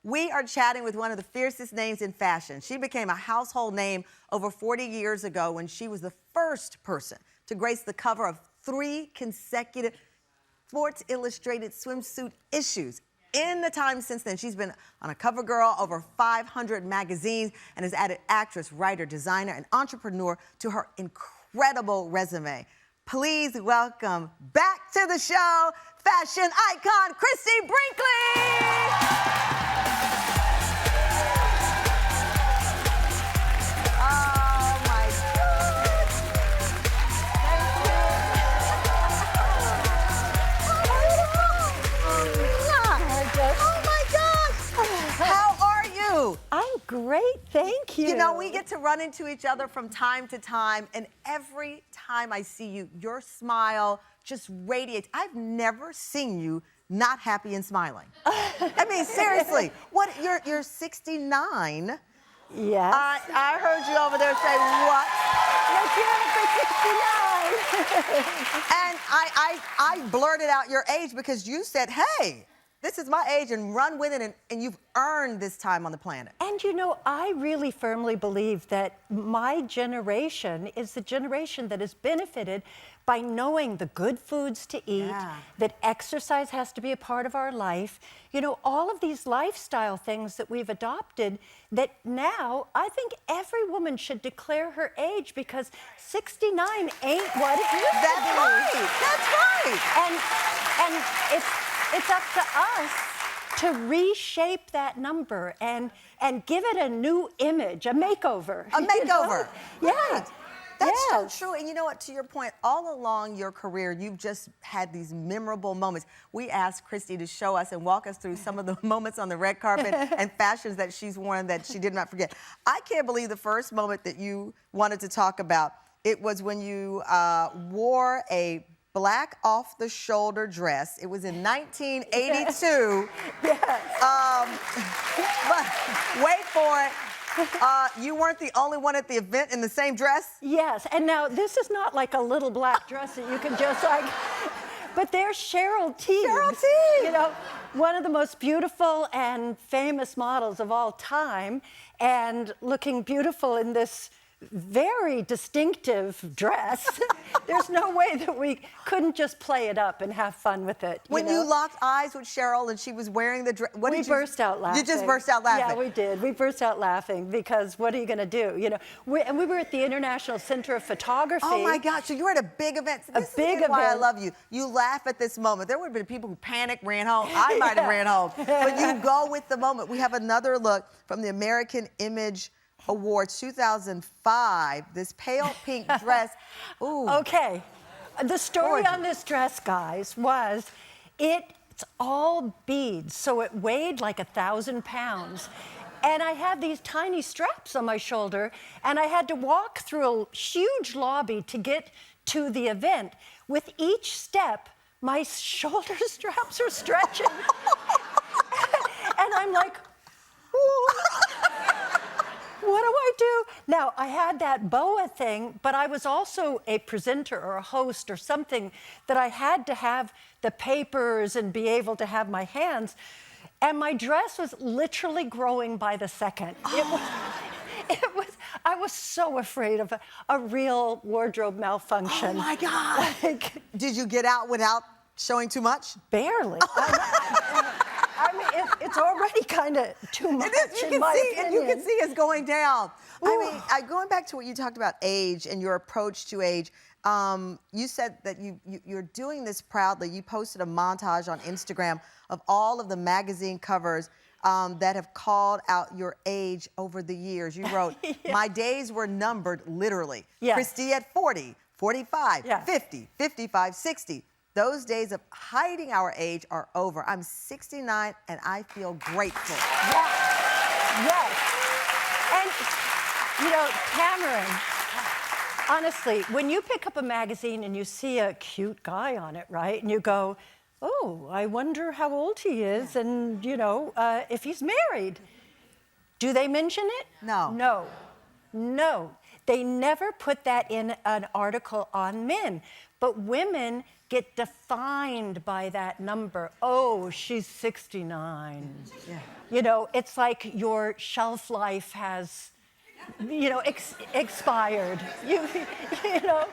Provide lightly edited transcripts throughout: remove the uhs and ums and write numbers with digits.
We are chatting with one of the fiercest names in fashion. She became a household name over 40 years ago when she was the first person to grace the cover of 3 consecutive Sports Illustrated swimsuit issues. In the time since then, she's been on a cover girl, over 500 magazines, and has added actress, writer, designer, and entrepreneur to her incredible resume. Please welcome back to the show, fashion icon, Christie Brinkley! I'm great, thank you. You know, we get to run into each other from time to time, and every time I see you, your smile just radiates. I've never seen you not happy and smiling. I mean, seriously, you're 69. Yes. I heard you over there say, what? Let's hear it for 69. And I blurted out your age because you said, hey, this is my age, and run with it, and you've earned this time on the planet. And you know, I really firmly believe that my generation is the generation that has benefited by knowing the good foods to eat, that exercise has to be a part of our life. You know, all of these lifestyle things that we've adopted that now I think every woman should declare her age because 69 ain't what it used to be. That's right, that's right. And it's up to us to reshape that number and give it a new image, a makeover. A makeover. Yeah. Right. That's so true. And you know what, to your point, all along your career, you've just had these memorable moments. We asked Christie to show us and walk us through some of the moments on the red carpet and fashions that she's worn that she did not forget. I can't believe the first moment that you wanted to talk about. It was when you wore a black off-the-shoulder dress. It was in 1982. Yes. But wait for it. You weren't the only one at the event in the same dress? Yes, and now this is not like a little black dress that you can just like, but there's Cheryl Teague. Cheryl Teague! You know, one of the most beautiful and famous models of all time, and looking beautiful in this very distinctive dress. There's no way that we couldn't just play it up and have fun with it. When you locked eyes with Cheryl and she was wearing the dress, we burst out laughing. You just burst out laughing? Yeah, we did. We burst out laughing because what are you going to do? You know, and we were at the International Center of Photography. Oh my God! So you were at a big event. This is why I love you. You laugh at this moment. There would have been people who panicked, ran home. I might have ran home, but you go with the moment. We have another look from the American Image Awards 2005, this pale pink dress. Ooh. Okay, the story on this dress, guys, was it's all beads, so it weighed like 1,000 pounds. And I had these tiny straps on my shoulder, and I had to walk through a huge lobby to get to the event. With each step, my shoulder straps are stretching. And I'm like, what do I do? Now, I had that boa thing, but I was also a presenter or a host or something that I had to have the papers and be able to have my hands. And my dress was literally growing by the second. I was so afraid of a real wardrobe malfunction. Oh my God. Did you get out without showing too much? Barely. I mean, it's already kind of too much, in my opinion. You can see it's going down. Ooh. I mean, going back to what you talked about age and your approach to age, you said that you're doing this proudly. You posted a montage on Instagram of all of the magazine covers that have called out your age over the years. You wrote, my days were numbered, literally. Yes. Christie at 40, 45, 50, 55, 60. Those days of hiding our age are over. I'm 69 and I feel grateful. Yes, yes. And, you know, Tamron, honestly, when you pick up a magazine and you see a cute guy on it, right? And you go, oh, I wonder how old he is and, you know, if he's married. Do they mention it? No. No, no. They never put that in an article on men. But women get defined by that number. Oh, she's 69. Yeah. You know, it's like your shelf life has, you know, expired. You know,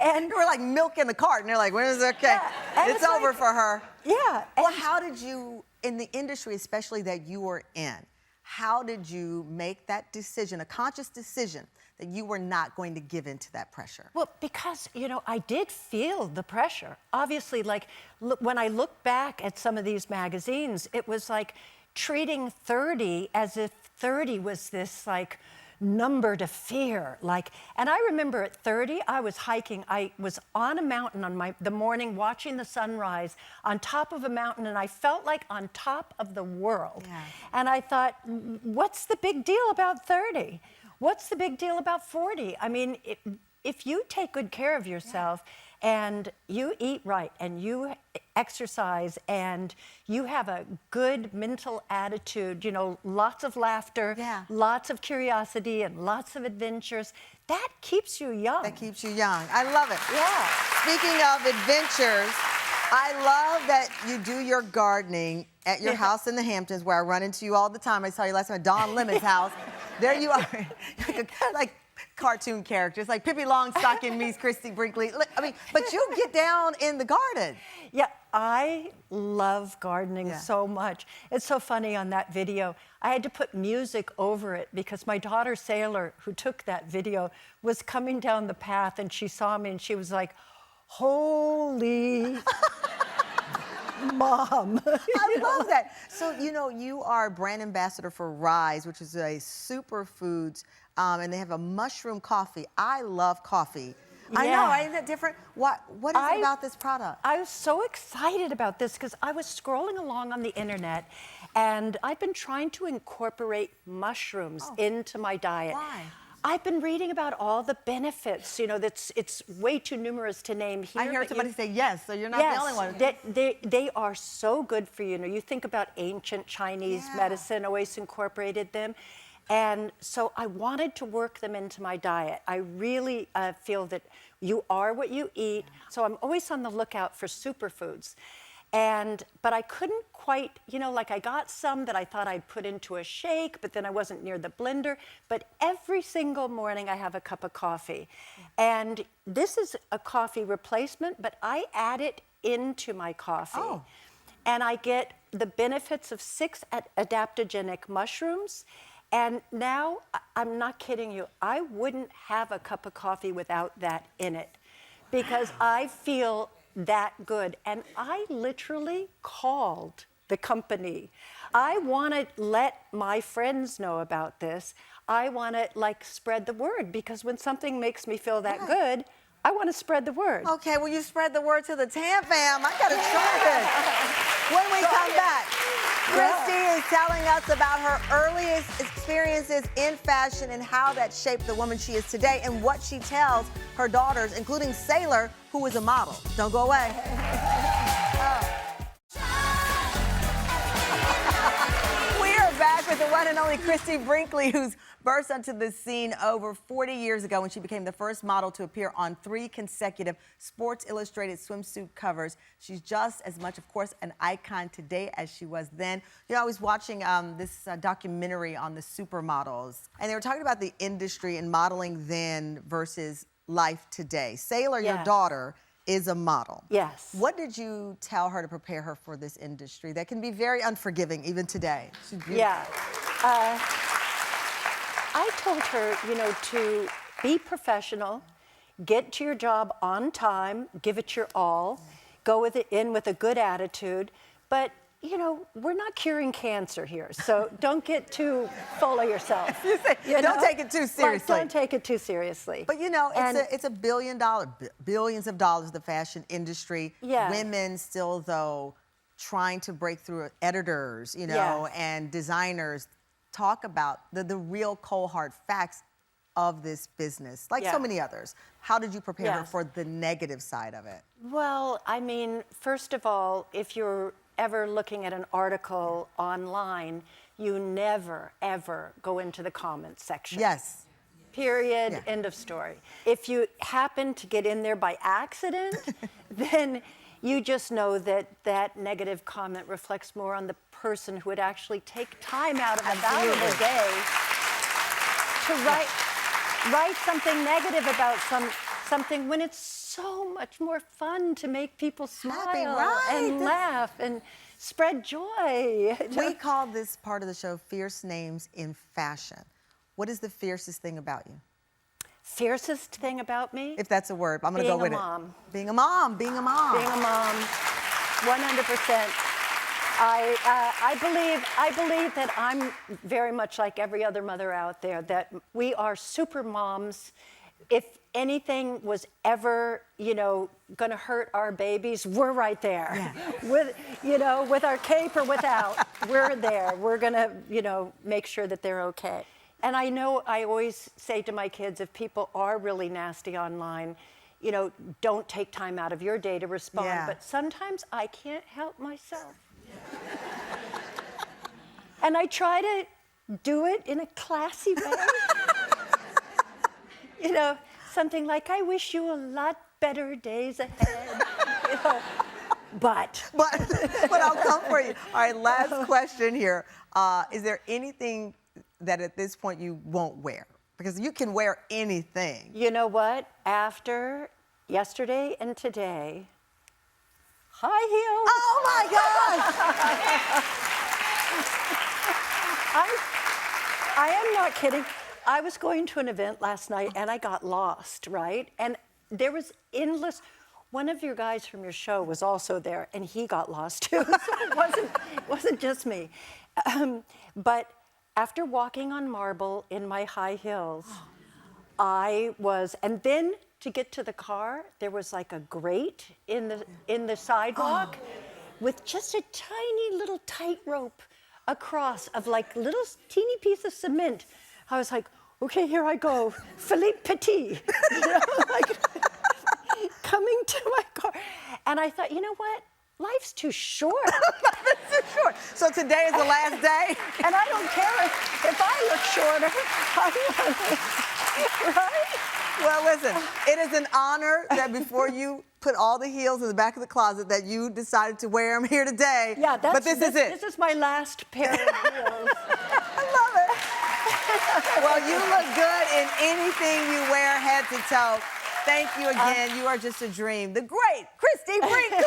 and We're like milk in the carton. They're like, when is it okay? Yeah, It's over for her. Yeah. Well, how did you, in the industry especially that you were in, how did you make that decision, a conscious decision, that you were not going to give in to that pressure? Well, because, you know, I did feel the pressure. Obviously, like, when I look back at some of these magazines, it was like treating 30 as if 30 was this, like, number to fear. Like, and I remember at 30, I was hiking. I was on a mountain on the morning watching the sunrise on top of a mountain, and I felt like on top of the world. Yeah. And I thought, what's the big deal about 30? What's the big deal about 40? I mean, if you take good care of yourself and you eat right and you exercise and you have a good mental attitude, you know, lots of laughter, lots of curiosity and lots of adventures, that keeps you young. That keeps you young. I love it. Yeah. Speaking of adventures, I love that you do your gardening at your house in the Hamptons, where I run into you all the time. I saw you last time at Don Lemon's house. There you are, like cartoon characters, like Pippi Longstocking meets Christie Brinkley. I mean, but you get down in the garden. Yeah, I love gardening so much. It's so funny on that video. I had to put music over it because my daughter Sailor, who took that video, was coming down the path and she saw me and she was like, holy Mom. I love that. So, you know, you are brand ambassador for Rise, which is a superfoods, and they have a mushroom coffee. I love coffee. Yeah. I know, isn't that different? What is it about this product? I was so excited about this because I was scrolling along on the internet and I've been trying to incorporate mushrooms into my diet. Why? I've been reading about all the benefits, you know, it's way too numerous to name here. I heard somebody say yes, so you're not the only one. They are so good for you. You know, you think about ancient Chinese medicine, always incorporated them. And so I wanted to work them into my diet. I really feel that you are what you eat. So I'm always on the lookout for superfoods. But I couldn't quite, you know, like I got some that I thought I'd put into a shake, but then I wasn't near the blender. But every single morning I have a cup of coffee. And this is a coffee replacement, but I add it into my coffee. And I get the benefits of 6 adaptogenic mushrooms. And now, I'm not kidding you, I wouldn't have a cup of coffee without that in it because I feel that good. And I literally called the company. I want to let my friends know about this. I want to like spread the word because when something makes me feel that good, I want to spread the word. Okay, well, you spread the word to the Tam fam. I got to try this. When we come back, Christie is telling us about her earliest experiences in fashion and how that shaped the woman she is today and what she tells her daughters, including Sailor, who is a model. Don't go away. We are back with the one and only Christie Brinkley, who's burst onto the scene over 40 years ago when she became the first model to appear on 3 consecutive Sports Illustrated swimsuit covers. She's just as much, of course, an icon today as she was then. You know, I was watching this documentary on the supermodels, and they were talking about the industry and modeling then versus life today. Sailor, your daughter, is a model. Yes. What did you tell her to prepare her for this industry that can be very unforgiving even today? She's beautiful. Yeah. I told her, you know, to be professional, get to your job on time, give it your all, go in with a good attitude, but you know, we're not curing cancer here, so don't get too full of yourself. Don't take it too seriously. Don't take it too seriously. But you know, it's a billions of dollars, the fashion industry. Yeah. Women still, though, trying to break through editors, you know, and designers talk about the real cold hard facts of this business, like so many others. How did you prepare her for the negative side of it? Well, I mean, first of all, if you're ever looking at an article online, you never, ever go into the comments section. Yes. period, Yeah. end of story. If you happen to get in there by accident, then you just know that that negative comment reflects more on the person who would actually take time out of a valuable day to write something negative about something when it's so much more fun to make people smile and laugh and spread joy. We call this part of the show Fierce Names in Fashion. What is the fiercest thing about you? Fiercest thing about me? If that's a word, I'm going to go with it. Being a mom. Being a mom. Being a mom, 100%. I believe that I'm very much like every other mother out there, that we are super moms. If anything was ever, going to hurt our babies, we're right there. Yeah. With our cape or without, we're there. We're going to, make sure that they're okay. And I know I always say to my kids, if people are really nasty online, don't take time out of your day to respond. Yeah. But sometimes I can't help myself. And I try to do it in a classy way. Something like, I wish you a lot better days ahead. But I'll come for you. All right, last question here. Is there anything that at this point you won't wear? Because you can wear anything. You know what? After yesterday and today, high heels. Oh my gosh! I am not kidding. I was going to an event last night and I got lost, right? And there was endless. One of your guys from your show was also there and he got lost too. So it wasn't just me. But after walking on marble in my high heels, and then to get to the car, there was like a grate in the sidewalk with just a tiny little tightrope across of like little teeny piece of cement. I was like, okay, here I go, Philippe Petit, coming to my car. And I thought, you know what? Life's too short. It's too short. So today is the last day? And I don't care if I look shorter. Right? Well, listen, it is an honor that before you put all the heels in the back of the closet that you decided to wear them here today. Yeah, but this is it. This is my last pair of heels. I love it. Well, you look good in anything you wear head to toe. Thank you again. You are just a dream. The great Christie Brinkley.